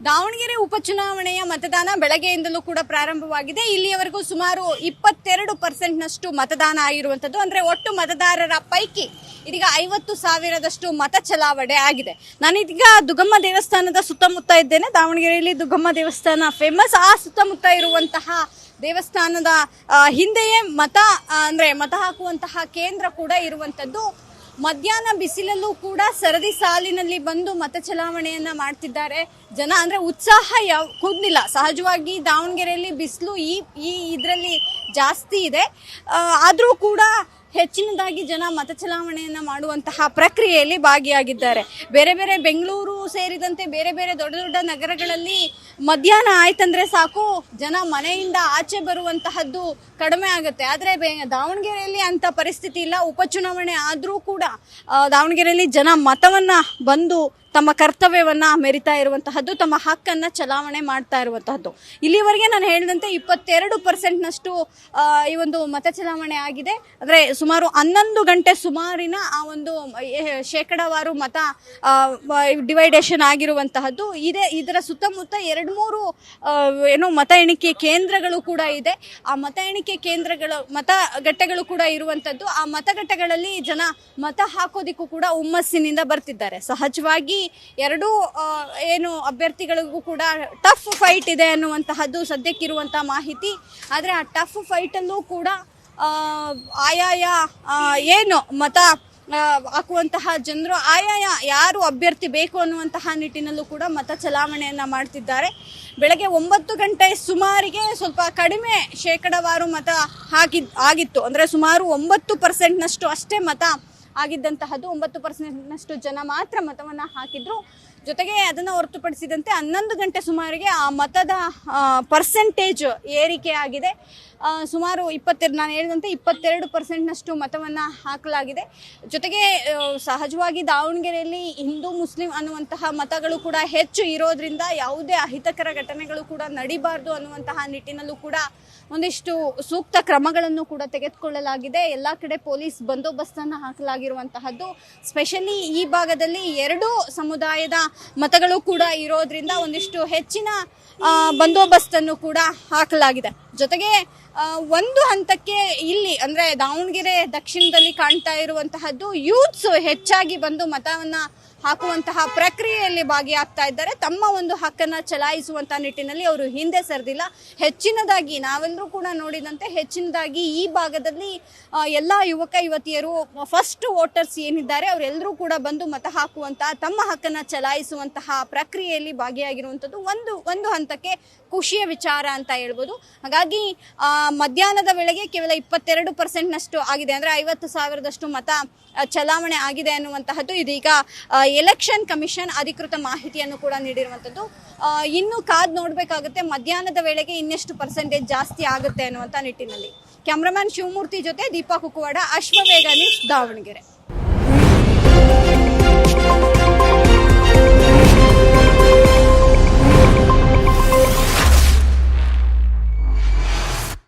ದಾವಣಗೆರೆ ಉಪಚುನಾವಣೆಯ ಮತದಾನ ಬೆಳಗ್ಗೆಯಿಂದಲೂ ಕೂಡ ಪ್ರಾರಂಭವಾಗಿದೆ. ಇಲ್ಲಿಯವರೆಗೂ ಸುಮಾರು 22% ಮತದಾನ ಆಗಿರುವಂತದ್ದು. ಅಂದ್ರೆ ಒಟ್ಟು ಮತದಾರರ ಪೈಕಿ ಇದೀಗ 50,000ದಷ್ಟು ಮತ ಚಲಾವಣೆ ಆಗಿದೆ. ನಾನೀಗ ದುಗ್ಗಮ್ಮ ದೇವಸ್ಥಾನದ ಸುತ್ತಮುತ್ತ ಇದ್ದೇನೆ. ದಾವಣಗೆರೆಯಲ್ಲಿ ದುಗ್ಗಮ್ಮ ದೇವಸ್ಥಾನ ಫೇಮಸ್. ಆ ಸುತ್ತಮುತ್ತ ಇರುವಂತಹ ದೇವಸ್ಥಾನದ ಹಿಂದೆಯೇ ಮತ ಹಾಕುವಂತಹ ಕೇಂದ್ರ ಕೂಡ ಇರುವಂತದ್ದು. ಮಧ್ಯಾಹ್ನ ಬಿಸಿಲಲ್ಲೂ ಕೂಡ ಸರದಿ ಸಾಲಿನಲ್ಲಿ ಬಂದು ಮತ ಚಲಾವಣೆಯನ್ನ ಮಾಡ್ತಿದ್ದಾರೆ ಜನ. ಅಂದ್ರೆ ಉತ್ಸಾಹ ಕುಂದಿಲ್ಲ. ಸಹಜವಾಗಿ ದಾವಣಗೆರೆಯಲ್ಲಿ ಬಿಸಿಲು ಈ ಇದರಲ್ಲಿ ಜಾಸ್ತಿ ಇದೆ. ಆದ್ರೂ ಕೂಡ ಹೆಚ್ಚಿನದಾಗಿ ಜನ ಮತ ಚಲಾವಣೆಯನ್ನ ಮಾಡುವಂತಹ ಪ್ರಕ್ರಿಯೆಯಲ್ಲಿ ಭಾಗಿಯಾಗಿದ್ದಾರೆ. ಬೇರೆ ಬೇರೆ ಬೆಂಗಳೂರು ಸೇರಿದಂತೆ ಬೇರೆ ಬೇರೆ ದೊಡ್ಡ ದೊಡ್ಡ ನಗರಗಳಲ್ಲಿ ಮಧ್ಯಾಹ್ನ ಆಯ್ತಂದ್ರೆ ಸಾಕು ಜನ ಮನೆಯಿಂದ ಆಚೆ ಬರುವಂತಹದ್ದು ಕಡಿಮೆ ಆಗುತ್ತೆ. ಆದ್ರೆ ದಾವಣಗೆರೆಯಲ್ಲಿ ಅಂತ ಪರಿಸ್ಥಿತಿ ಇಲ್ಲ. ಉಪಚುನಾವಣೆ ಆದ್ರೂ ಕೂಡ ದಾವಣಗೆರೆಯಲ್ಲಿ ಜನ ಮತವನ್ನ ಬಂದು ತಮ್ಮ ಕರ್ತವ್ಯವನ್ನ ಮೆರಿತಾ ಇರುವಂತಹದ್ದು, ತಮ್ಮ ಹಕ್ಕನ್ನ ಚಲಾವಣೆ ಮಾಡ್ತಾ ಇರುವಂತಹದ್ದು. ಇಲ್ಲಿವರೆಗೆ ನಾನು ಹೇಳಿದಂತೆ 22%ನಷ್ಟು ಈ ಒಂದು ಮತ ಚಲಾವಣೆ ಆಗಿದೆ. ಅಂದ್ರೆ ಸುಮಾರು 11 ಗಂಟೆ ಸುಮಾರಿನ ಆ ಒಂದು ಶೇಕಡಾವಾರು ಮತ ಡಿವೈಡೇಷನ್ ಆಗಿರುವಂತಹದ್ದು ಇದೆ. ಇದರ ಸುತ್ತಮುತ್ತ 2-3 ಮತ ಎಣಿಕೆ ಕೇಂದ್ರಗಳು ಕೂಡ ಇದೆ. ಆ ಮತ ಎಣಿಕೆ ಕೇಂದ್ರಗಳು ಮತಗಟ್ಟೆಗಳು ಕೂಡ ಇರುವಂತದ್ದು. ಆ ಮತಗಟ್ಟೆಗಳಲ್ಲಿ ಜನ ಮತ ಹಾಕೋದಿಕ್ಕೂ ಕೂಡ ಹುಮ್ಮಸ್ಸಿನಿಂದ ಬರ್ತಿದ್ದಾರೆ. ಸಹಜವಾಗಿ ಎರಡೂ ಅಭ್ಯರ್ಥಿಗಳಿಗೂ ಕೂಡ ಟಫ್ ಫೈಟ್ ಇದೆ ಅನ್ನುವಂತಹದ್ದು ಸದ್ಯಕ್ಕಿರುವಂತಹ ಮಾಹಿತಿ. ಆದ್ರೆ ಆ ಟಫ್ ಫೈಟ್ ಅಲ್ಲೂ ಕೂಡ ಆಯಾಯ ಮತ ಹಾಕುವಂತಹ ಜನರು ಯಾರು ಅಭ್ಯರ್ಥಿ ಬೇಕು ಅನ್ನುವಂತಹ ನಿಟ್ಟಿನಲ್ಲೂ ಕೂಡ ಮತ ಚಲಾವಣೆಯನ್ನ ಮಾಡ್ತಿದ್ದಾರೆ. ಬೆಳಗ್ಗೆ 9 ಗಂಟೆ ಸುಮಾರಿಗೆ ಸ್ವಲ್ಪ ಕಡಿಮೆ ಶೇಕಡಾವಾರು ಮತ ಆಗಿತ್ತು. ಅಂದ್ರೆ ಸುಮಾರು 9%ನಷ್ಟು ಅಷ್ಟೇ ಮತ ಆಗಿದ್ದಂತಹದ್ದು. 9%ನಷ್ಟು ಜನ ಮಾತ್ರ ಮತವನ್ನ ಹಾಕಿದ್ರು. ಜೊತೆಗೆ ಅದನ್ನು ಹೊರತುಪಡಿಸಿದಂತೆ 11 ಗಂಟೆ ಸುಮಾರಿಗೆ ಆ ಮತದ ಪರ್ಸೆಂಟೇಜ್ ಏರಿಕೆ ಆಗಿದೆ. ಸುಮಾರು ನಾನು ಹೇಳಿದಂತೆ 22%ನಷ್ಟು ಮತವನ್ನ ಹಾಕಲಾಗಿದೆ. ಜೊತೆಗೆ ಸಹಜವಾಗಿ ದಾವಣಗೆರೆಯಲ್ಲಿ ಹಿಂದೂ ಮುಸ್ಲಿಂ ಅನ್ನುವಂತಹ ಮತಗಳು ಕೂಡ ಹೆಚ್ಚು ಇರೋದ್ರಿಂದ ಯಾವುದೇ ಅಹಿತಕರ ಘಟನೆಗಳು ಕೂಡ ನಡಿಬಾರ್ದು ಅನ್ನುವಂತಹ ನಿಟ್ಟಿನಲ್ಲೂ ಕೂಡ ಒಂದಿಷ್ಟು ಸೂಕ್ತ ಕ್ರಮಗಳನ್ನು ಕೂಡ ತೆಗೆದುಕೊಳ್ಳಲಾಗಿದೆ. ಎಲ್ಲ ಕಡೆ ಪೊಲೀಸ್ ಬಂದೋಬಸ್ತನ್ನು ಹಾಕಲಾಗಿರುವಂತಹದ್ದು. ಸ್ಪೆಷಲಿ ಈ ಭಾಗದಲ್ಲಿ 2 ಸಮುದಾಯದ ಮತಗಳು ಕೂಡ ಇರೋದ್ರಿಂದ ಒಂದಿಷ್ಟು ಹೆಚ್ಚಿನ ಬಂದೋಬಸ್ತನ್ನು ಕೂಡ ಹಾಕಲಾಗಿದೆ. ಜೊತೆಗೆ ಒಂದು ಹಂತಕ್ಕೆ ಇಲ್ಲಿ ಅಂದ್ರೆ ದಾವಣಗೆರೆ ದಕ್ಷಿಣದಲ್ಲಿ ಕಾಣ್ತಾ ಇರುವಂತಹದ್ದು ಯೂತ್ಸ್ ಹೆಚ್ಚಾಗಿ ಬಂದು ಮತವನ್ನ ಹಾಕುವಂತಹ ಪ್ರಕ್ರಿಯೆಯಲ್ಲಿ ಭಾಗಿಯಾಗ್ತಾ ಇದ್ದಾರೆ. ತಮ್ಮ ಒಂದು ಹಕ್ಕನ್ನ ಚಲಾಯಿಸುವಂತಹ ನಿಟ್ಟಿನಲ್ಲಿ ಅವರು ಹಿಂದೆ ಸರಿದಿಲ್ಲ. ಹೆಚ್ಚಿನದಾಗಿ ನಾವೆಲ್ಲರೂ ಕೂಡ ನೋಡಿದಂತೆ ಹೆಚ್ಚಿನದಾಗಿ ಈ ಭಾಗದಲ್ಲಿ ಎಲ್ಲಾ ಯುವಕ ಯುವತಿಯರು ಫಸ್ಟ್ ವೋಟರ್ಸ್ ಏನಿದ್ದಾರೆ ಅವರೆಲ್ಲರೂ ಕೂಡ ಬಂದು ಮತ ಹಾಕುವಂತಹ ತಮ್ಮ ಹಕ್ಕನ್ನ ಚಲಾಯಿಸುವಂತಹ ಪ್ರಕ್ರಿಯೆಯಲ್ಲಿ ಭಾಗಿಯಾಗಿರುವಂತದ್ದು ಒಂದು ಹಂತಕ್ಕೆ ಖುಷಿಯ ವಿಚಾರ ಅಂತ ಹೇಳ್ಬೋದು. ಹಾಗಾಗಿ ಮಧ್ಯಾಹ್ನದ ವೇಳೆಗೆ ಕೇವಲ 22%ನಷ್ಟು ಆಗಿದೆ. ಅಂದ್ರೆ 50,000ದಷ್ಟು ಮತ ಚಲಾವಣೆ ಆಗಿದೆ ಅನ್ನುವಂತಹದ್ದು ಇದೀಗ ಎಲೆಕ್ಷನ್ ಕಮಿಷನ್ ಅಧಿಕೃತ ಮಾಹಿತಿಯನ್ನು ಕೂಡ ನೀಡಿರುವಂತದ್ದು. ಇನ್ನು ಕಾದ್ ನೋಡ್ಬೇಕಾಗುತ್ತೆ ಮಧ್ಯಾಹ್ನದ ವೇಳೆಗೆ ಇನ್ನೆಷ್ಟು ಪರ್ಸೆಂಟೇಜ್ ಜಾಸ್ತಿ ಆಗುತ್ತೆ ಅನ್ನುವಂತ ನಿಟ್ಟಿನಲ್ಲಿ. ಕ್ಯಾಮ್ರಾಮನ್ ಶಿವಮೂರ್ತಿ ಜೊತೆ ದೀಪಾ ಕುಕ್ಕುವಾಡ, ಅಶ್ವವೇಗ ನ್ಯೂಸ್, ದಾವಣಗೆರೆ.